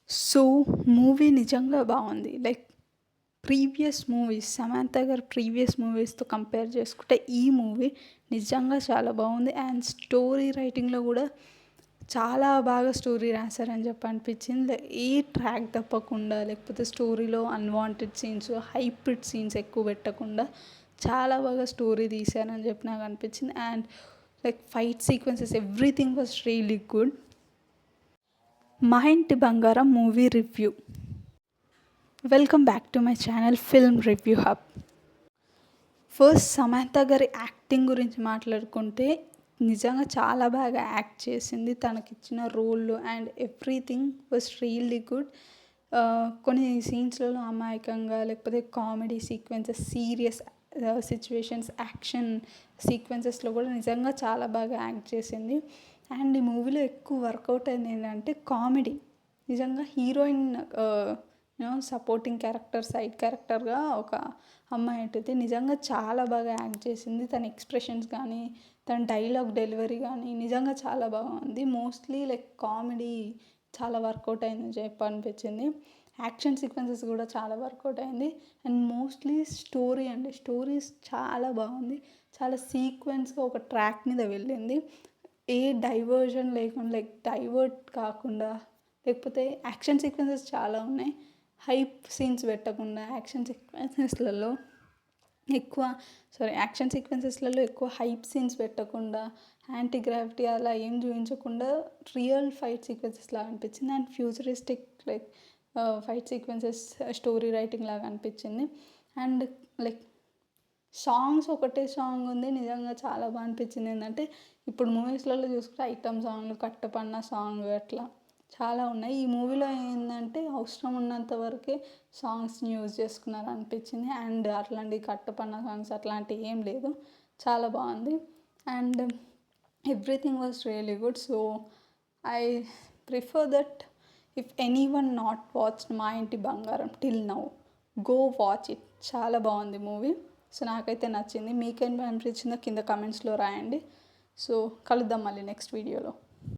So, movie నిజంగా బావుంది. Like previous movies 'Samantha' గారి ప్రీవియస్ మూవీస్‌తో కంపేర్ చేసుకుంటే ఈ మూవీ నిజంగా చాలా బావుంది. అండ్ స్టోరీ రైటింగ్‌లో గూడా చాలా బాగా స్టోరీ రాశారని చెప్పి అనిపించింది. ఏ ట్రాక్ తప్పకుండా లేకపోతే స్టోరీలో అన్‌వాంటెడ్ సీన్స్, హైప్డ్ సీన్స్ ఎక్కువ పెట్టకుండా చాలా బాగా స్టోరీ తీశారని చెప్పి నాకు అనిపించింది. And like fight sequences everything was really good. 'మా ఇంటి బంగారం' movie review. Welcome back to my channel film review hub. First Samantha గారి యాక్టింగ్ గురించి మాట్లాడుకుంటే నిజంగా చాలా బాగా యాక్ట్ చేసింది. తనకిచ్చిన role and everything was really good. కొన్ని సీన్స్‌లలో అమాయకంగా లేకపోతే comedy sequences, serious situations, action సీక్వెన్సెస్‌లో కూడా నిజంగా చాలా బాగా యాక్ట్ చేసింది. అండ్ ఈ మూవీలో ఎక్కువ వర్కౌట్ అయింది ఏంటంటే కామెడీ. నిజంగా హీరోయిన్ సపోర్టింగ్ క్యారెక్టర్, సైడ్ క్యారెక్టర్‌గా ఒక అమ్మాయి ఉంటుంది. నిజంగా చాలా బాగా యాక్ట్ చేసింది. తన ఎక్స్‌ప్రెషన్స్ కానీ, తన డైలాగ్ డెలివరీ కానీ నిజంగా చాలా బాగుంది. మోస్ట్‌లీ లైక్ కామెడీ చాలా వర్కౌట్ అయిందని చెప్పి అనిపించింది. యాక్షన్ సీక్వెన్సెస్ కూడా చాలా వర్కౌట్ అయింది. అండ్ మోస్ట్‌లీ స్టోరీస్ చాలా బాగుంది. చాలా సీక్వెన్స్‌గా ఒక ట్రాక్ మీద వెళ్ళింది. ఏ డైవర్జన్ లేకుండా లైక్ డైవర్ట్ కాకుండా లేకపోతే యాక్షన్ సీక్వెన్సెస్ చాలా ఉన్నాయి. హైప్ సీన్స్ పెట్టకుండా యాక్షన్ సీక్వెన్సెస్లలో ఎక్కువ హైప్ సీన్స్ పెట్టకుండా, యాంటీ గ్రావిటీ అలా ఏం చూపించకుండా రియల్ ఫైట్ సీక్వెన్సెస్ లాగా అనిపించింది. And futuristic like fight sequences story writing లాగా అనిపించింది. అండ్ లైక్ సాంగ్స్ ఒకటే సాంగ్ ఉంది నిజంగా చాలా బాగా అనిపించింది. ఏంటంటే ఇప్పుడు మూవీస్లలో చూసుకుంటే ఐటమ్ సాంగ్లు, కట్టపన్న సాంగ్ అట్లా చాలా ఉన్నాయి. ఈ మూవీలో ఏంటంటే అవసరం ఉన్నంత వరకే సాంగ్స్ని యూజ్ చేసుకున్నారు అనిపించింది. అండ్ అట్లాంటి కట్టపన్న సాంగ్స్ అట్లాంటివి ఏం లేదు. చాలా బాగుంది. And everything was really good. So I prefer that if anyone not watched మా ఇంటి బంగారం till now, go watch it. చాలా బాగుంది మూవీ. సో నాకైతే నచ్చింది. మీకేం అనిపించిందో కింద కమెంట్స్లో రాయండి. సో కలుద్దాం మళ్ళీ నెక్స్ట్ వీడియోలో.